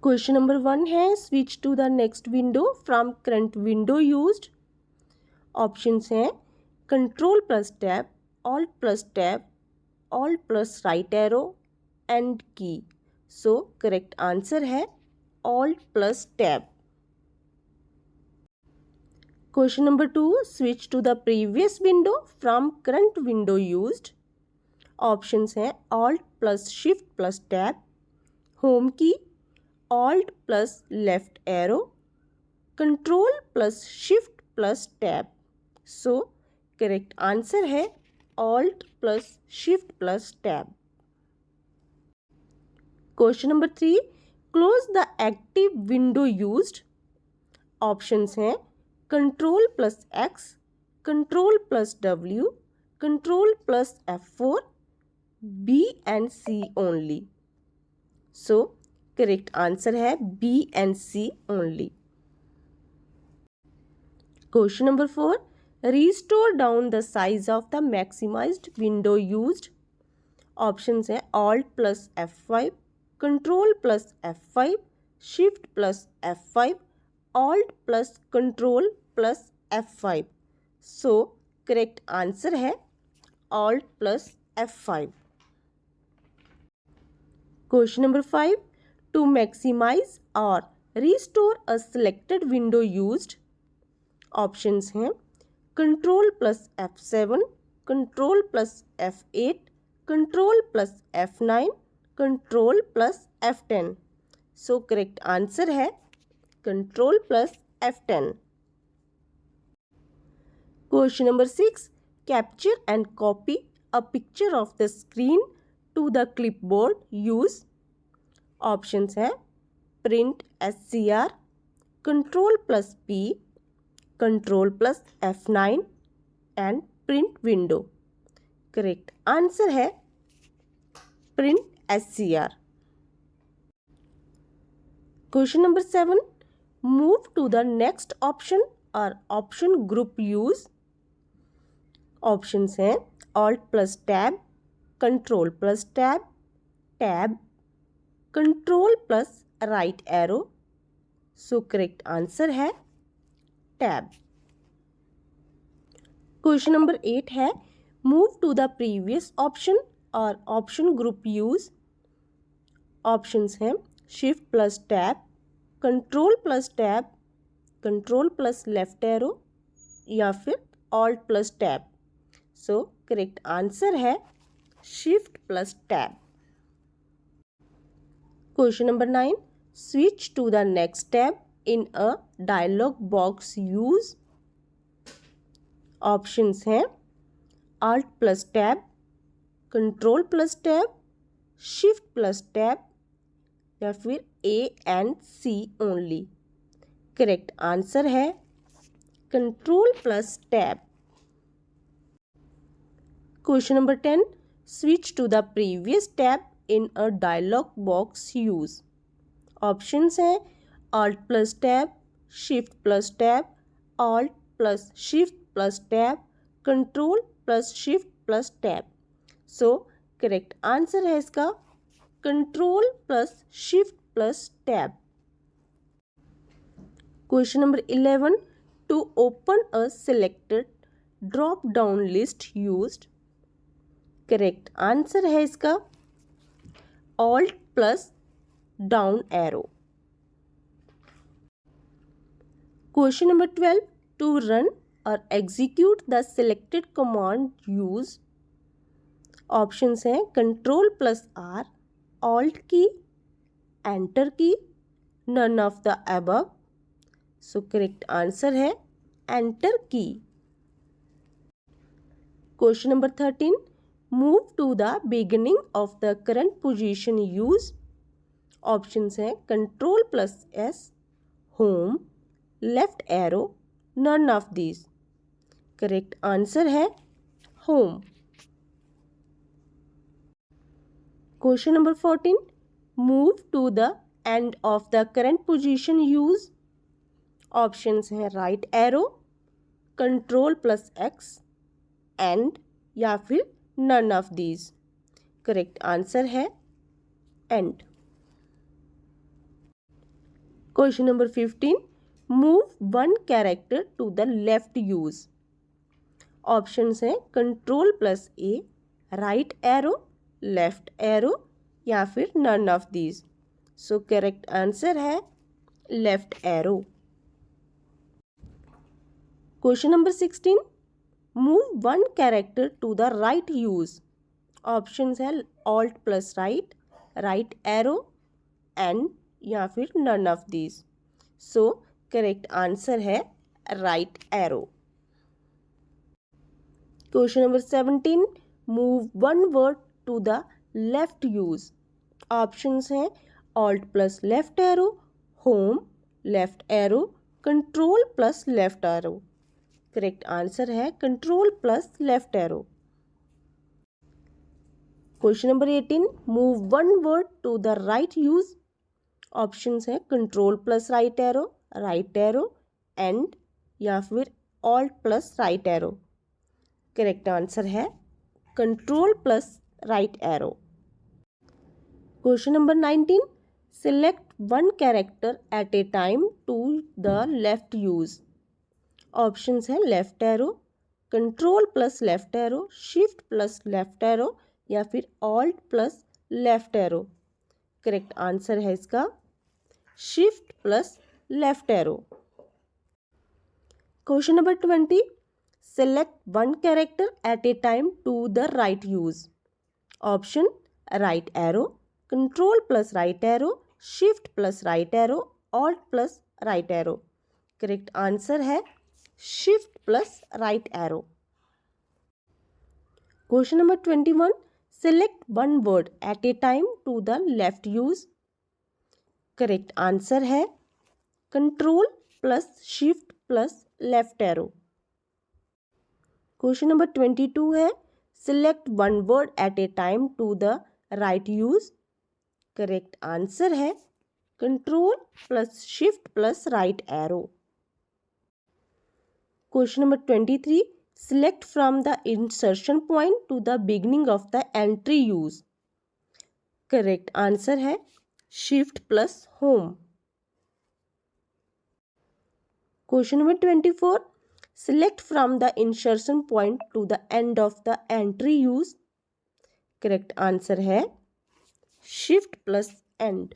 Question number 1 है switch to the next window from current window used. Options हैं control plus tab, alt plus tab, alt plus right arrow and key. So correct answer है alt plus tab. Question number 2 switch to the previous window from current window used. Options हैं alt plus shift plus tab, home key, alt plus left arrow, control plus shift plus tab. So correct answer है alt plus shift plus tab. Question number 3 close the active window used. Options हैं control plus X, control plus W, control plus F4, B and C only. So correct answer है B and C only. Question number 4 restore down the size of the maximized window used. Options हैं alt plus F5, control plus F5, shift plus F5, alt plus control plus F5। So correct answer है alt plus F5। Question number 5 to maximize और restore a selected window used. Options हैं control plus F7, control plus F8, control plus F9, control plus F10। So correct answer है control plus F10। Question number 6 capture and copy a picture of the screen to the clipboard use. Options हैं print SCR, control plus P, control plus F9 and print window. Correct answer है print SCR। Question number 7 move to the next option और option group use. Options हैं alt plus tab, control plus tab, tab, control plus right arrow. So correct answer है tab. Question number 8 है move to the previous option और option group use. Options हैं shift plus tab, control plus tab, control plus left arrow या फिर alt plus tab. So correct answer है shift plus tab. Question number 9 switch to the next tab in a dialog box use. Options हैं alt plus tab, control plus tab, shift plus tab या फिर A and C only. Correct answer है control plus tab. Question number 10 switch to the previous tab in a dialog box use. Options हैं alt plus tab, shift plus tab, alt plus shift plus tab, control plus shift plus tab. So correct answer है इसका control plus shift plus tab. Question number 11 to open a selected drop down list used. Correct answer है इसका alt plus down arrow. Question number 12 to run और execute the selected command use. Options हैं control plus R, alt key, enter key, none of the above. So correct answer है enter key. Question number 13 move to the beginning of the current position use. Options हैं control plus S, home, left arrow, none of these. Correct answer है home. Question number 14 move to the end of the current position use. Options हैं right arrow, control plus X, end या फिर none of these. Correct answer है end. Question number 15, move one character to the left use. Options हैं control plus A, right arrow, left arrow या फिर none of these. So correct answer है left arrow. Question number 16, move one character to the right use. Options है alt plus right, right arrow, and या फिर none of these. So correct answer है right arrow. Question number 17, move one word to the left use. Options हैं alt plus left arrow, home, left arrow, control plus left arrow. Correct answer है control plus left arrow. Question number 18, move one word to the right use. Options है control plus right arrow, and या फिर alt plus right arrow. Correct answer है control plus right arrow. Question number 19, select one character at a time to the left use. Options है left arrow, control plus left arrow, shift plus left arrow या फिर alt plus left arrow. Correct answer है इसका shift plus left arrow. Question number 20, select one character at a time to the right use. Option right arrow, control plus right arrow, shift plus right arrow, alt plus right arrow. Correct answer है shift plus right arrow. Question number 21, select one word at a time to the left use. Correct answer है control plus shift plus left arrow. Question number 22 है, select one word at a time to the right use. Correct answer है control plus shift plus right arrow. Question number 23, select from the insertion point to the beginning of the entry use। Correct answer है shift plus home. Question number 24, select from the insertion point to the end of the entry use। Correct answer है shift plus and.